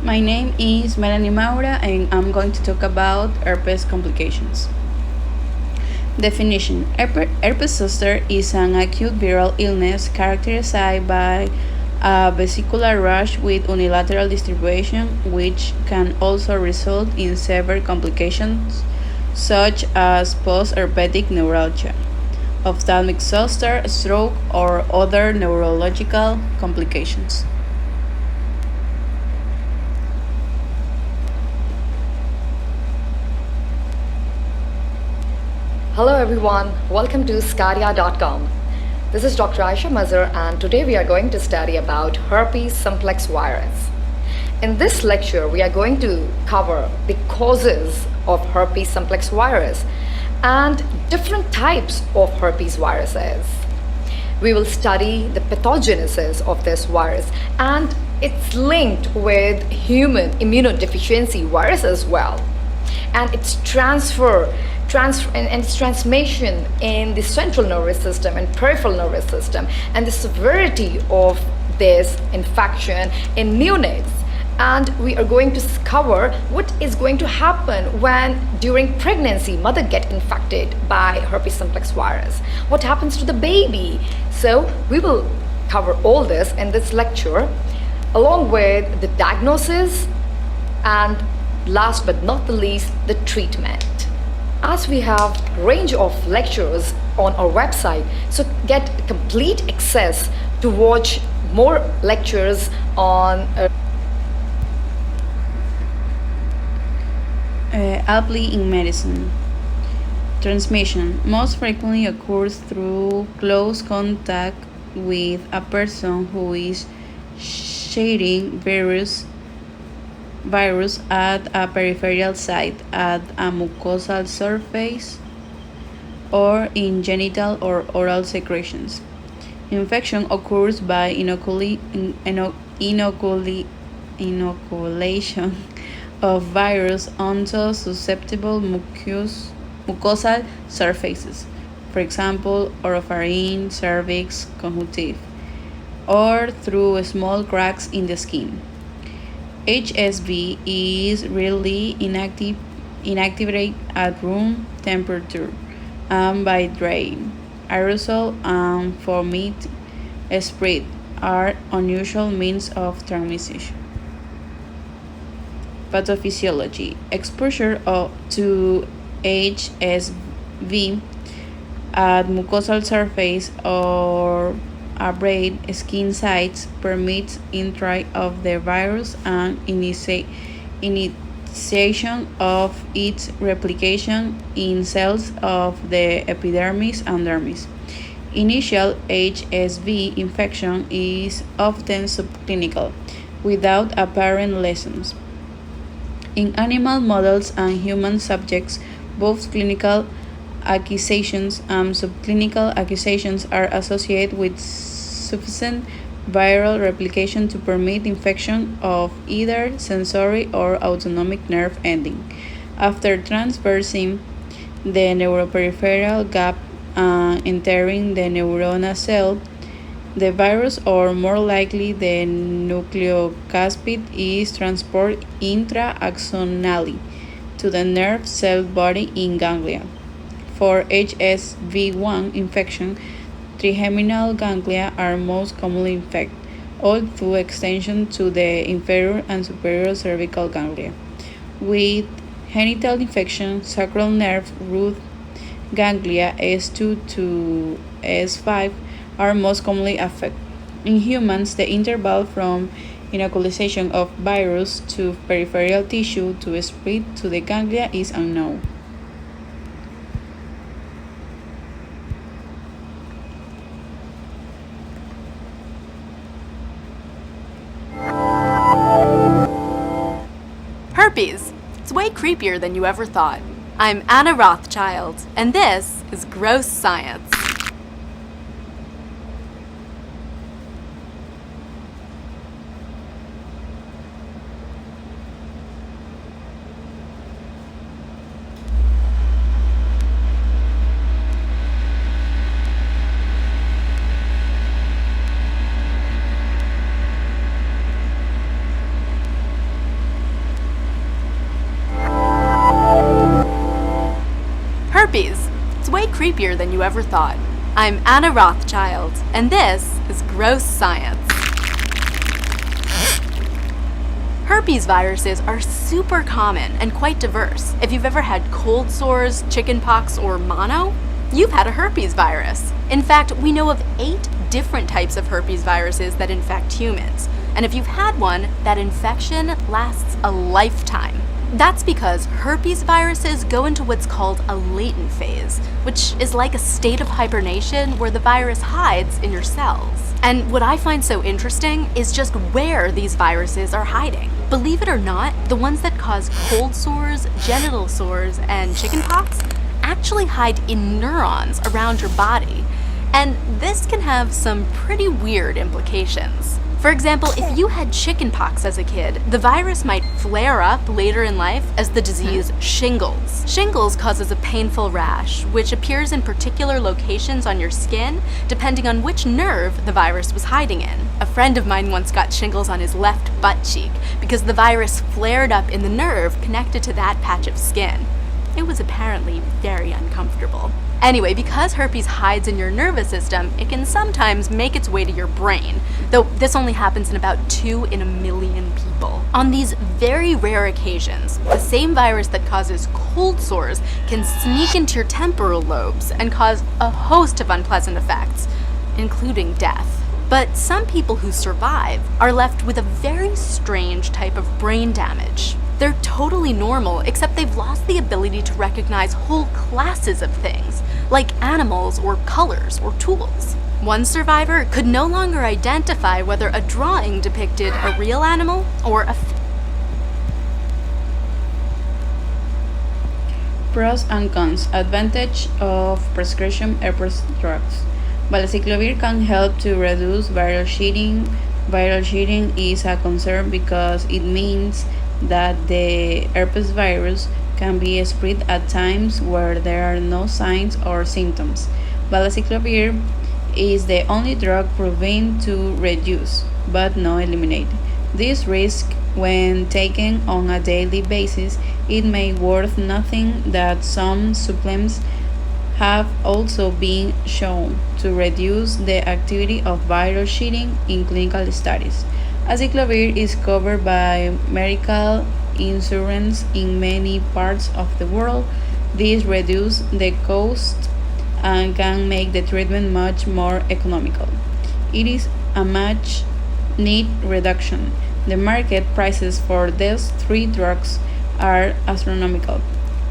My name is Melanie Maura and I'm going to talk about herpes complications. Definition: Herpes zoster is an acute viral illness characterized by a vesicular rash with unilateral distribution, which can also result in severe complications such as post-herpetic neuralgia, ophthalmic zoster, stroke, or other neurological complications. Hello everyone, welcome to Scaria.com. This is Dr. Aisha Mazhar and today we are going to study about herpes simplex virus. In this lecture, we are going to cover the causes of herpes simplex virus and different types of herpes viruses. We will study the pathogenesis of this virus and it's linked with human immunodeficiency virus as well, and its and its transmission in the central nervous system and peripheral nervous system, and the severity of this infection in neonates. And we are going to cover what is going to happen when during pregnancy mother get infected by herpes simplex virus. What happens to the baby? So we will cover all this in this lecture, along with the diagnosis and last but not the least, the treatment. As we have range of lectures on our website, so get complete access to watch more lectures on Aptly in medicine. Transmission most frequently occurs through close contact with a person who is sharing virus at a peripheral site, at a mucosal surface, or in genital or oral secretions. Infection occurs by inoculation of virus onto susceptible mucosal surfaces, for example, oropharynx, cervix, conjunctiva, or through small cracks in the skin. HSV is rarely inactivated at room temperature and by dry aerosol and vomit spread are unusual means of transmission. Pathophysiology: exposure to HSV at mucosal surface or abrade skin sites permits entry of the virus and initiation of its replication in cells of the epidermis and dermis. Initial HSV infection is often subclinical, without apparent lesions. In animal models and human subjects, both clinical accusations and subclinical accusations are associated with sufficient viral replication to permit infection of either sensory or autonomic nerve ending. After traversing the neuroperipheral gap and entering the neuronal cell, the virus, or more likely the nucleocapsid, is transported intra-axonally to the nerve cell body in ganglia. For HSV1 infection, trigeminal ganglia are most commonly infected, all through extension to the inferior and superior cervical ganglia. With genital infection, sacral nerve root ganglia S2 to S5 are most commonly affected. In humans, the interval from inoculation of virus to peripheral tissue to spread to the ganglia is unknown. Herpes. It's way creepier than you ever thought. I'm Anna Rothschild, and this is Gross Science. creepier than you ever thought. I'm Anna Rothschild, and this is Gross Science. Herpes viruses are super common and quite diverse. If you've ever had cold sores, chickenpox, or mono, you've had a herpes virus. In fact, we know of 8 different types of herpes viruses that infect humans. And if you've had one, that infection lasts a lifetime. That's because herpes viruses go into what's called a latent phase, which is like a state of hibernation where the virus hides in your cells. And what I find so interesting is just where these viruses are hiding. Believe it or not, the ones that cause cold sores, genital sores, and chickenpox actually hide in neurons around your body. And this can have some pretty weird implications. For example, if you had chickenpox as a kid, the virus might flare up later in life as the disease shingles. Shingles causes a painful rash, which appears in particular locations on your skin, depending on which nerve the virus was hiding in. A friend of mine once got shingles on his left butt cheek because the virus flared up in the nerve connected to that patch of skin. It was apparently very uncomfortable. Anyway, because herpes hides in your nervous system, it can sometimes make its way to your brain, though this only happens in about 2 in a million people. On these very rare occasions, the same virus that causes cold sores can sneak into your temporal lobes and cause a host of unpleasant effects, including death. But some people who survive are left with a very strange type of brain damage. They're totally normal, except they've lost the ability to recognize whole classes of things, like animals or colors or tools. One survivor could no longer identify whether a drawing depicted a real animal or a Pros and cons. Advantage of prescription herpes drugs. Valacyclovir can help to reduce viral shedding. Viral shedding is a concern because it means that the herpes virus can be spread at times where there are no signs or symptoms. Valacyclovir is the only drug proven to reduce, but not eliminate, this risk when taken on a daily basis. It may worth nothing that some supplements have also been shown to reduce the activity of viral shedding in clinical studies. Acyclovir is covered by medical insurance in many parts of the world. This reduces the cost and can make the treatment much more economical. It is a much need reduction. The market prices for these 3 drugs are astronomical,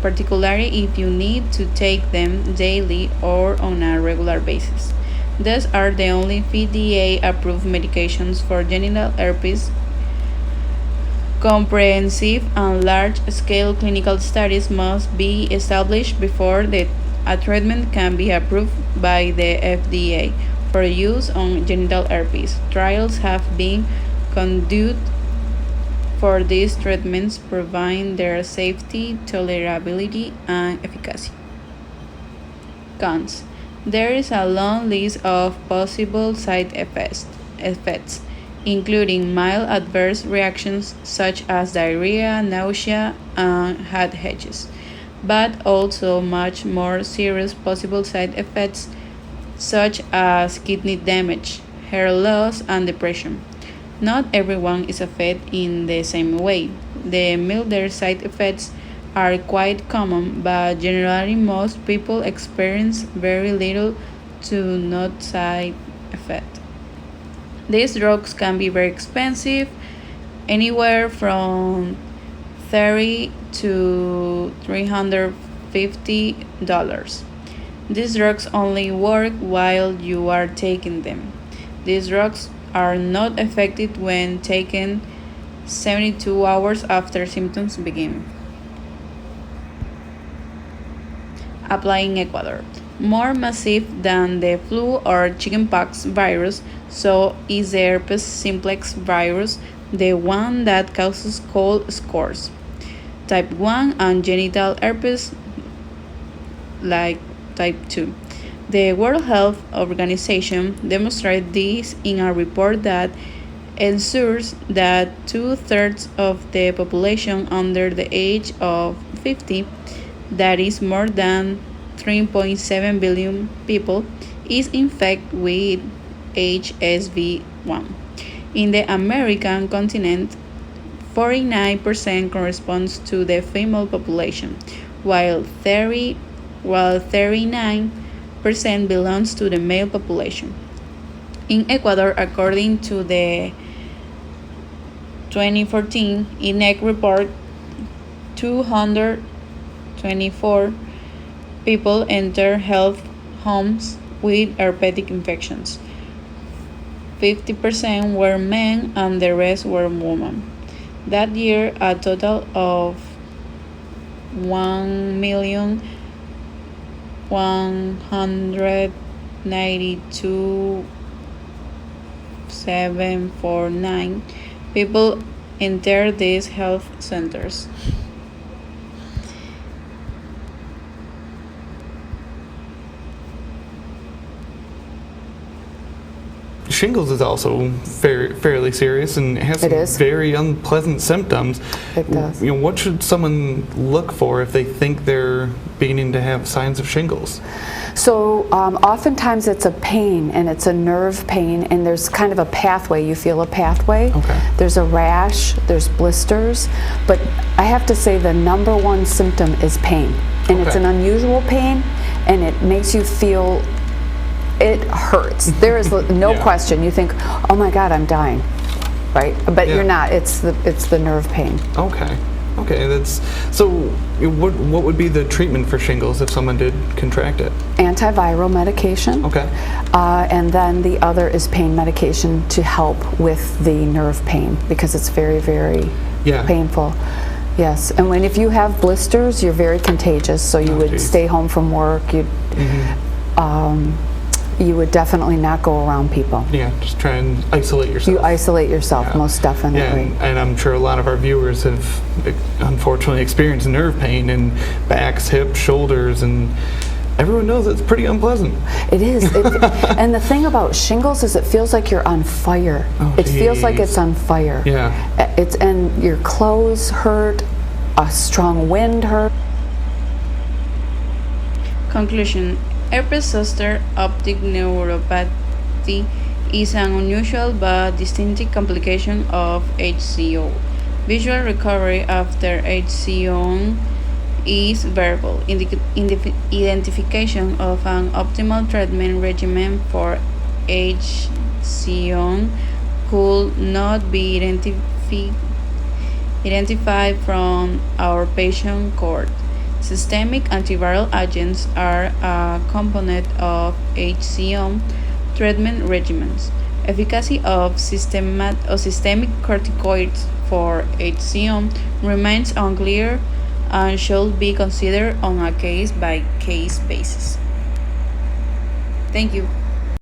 particularly if you need to take them daily or on a regular basis. These are the only FDA-approved medications for genital herpes. Comprehensive and large-scale clinical studies must be established before a treatment can be approved by the FDA for use on genital herpes. Trials have been conducted for these treatments, proving their safety, tolerability, and efficacy. Cons. There is a long list of possible side effects, including mild adverse reactions such as diarrhea, nausea, and headaches, but also much more serious possible side effects such as kidney damage, hair loss, and depression. Not everyone is affected in the same way. The milder side effects are quite common, but generally most people experience very little to no side effect. These drugs can be very expensive, anywhere from $30 to $350. These drugs only work while you are taking them. These drugs are not effective when taken 72 hours after symptoms begin. Apply in Ecuador. More massive than the flu or chickenpox virus, so is the herpes simplex virus, the one that causes cold sores. Type 1 and genital herpes like type 2. The World Health Organization demonstrated this in a report that ensures that 2/3 of the population under the age of 50, that is more than 3.7 billion people is infected with HSV1. In the American continent, 49% corresponds to the female population, while 39% belongs to the male population. In Ecuador, according to the 2014 INEC report, 224 people entered health homes with herpetic infections. 50% were men and the rest were women. That year, a total of 1,192,749 people enter these health centers. Shingles is also fairly serious and has It some is. very unpleasant symptoms. It does. What should someone look for if they think they're beginning to have signs of shingles? So oftentimes it's a pain, and it's a nerve pain, and there's kind of a pathway. You feel a pathway. Okay. There's a rash, there's blisters, but I have to say the number one symptom is pain. And it's Okay. an unusual pain, and it makes you feel, it hurts. There is no Yeah. question. You think, oh my God, I'm dying, right? But Yeah. you're not. It's the nerve pain. Okay. That's so. What would be the treatment for shingles if someone did contract it? Antiviral medication. Okay. And then the other is pain medication to help with the nerve pain because it's very, very Yeah. painful. Yes, and if you have blisters, you're very contagious. So you would geez. stay home from work. You would definitely not go around people. Yeah, just try and isolate yourself. You isolate yourself, Yeah. most Yeah, definitely. and I'm sure a lot of our viewers have unfortunately experienced nerve pain in backs, hips, shoulders, and everyone knows it's pretty unpleasant. It is. And the thing about shingles is it feels like you're on fire. Oh, It feels like geez. it's on fire. Yeah. And your clothes hurt, a strong wind hurt. Conclusion: herpes zoster optic neuropathy is an unusual but distinctive complication of HCO. Visual recovery after HCO is variable. Identification of an optimal treatment regimen for HCO could not be identified from our patient cohort. Systemic antiviral agents are a component of HCO treatment regimens. Efficacy of systemic corticoids for HCO remains unclear and should be considered on a case-by-case basis. Thank you.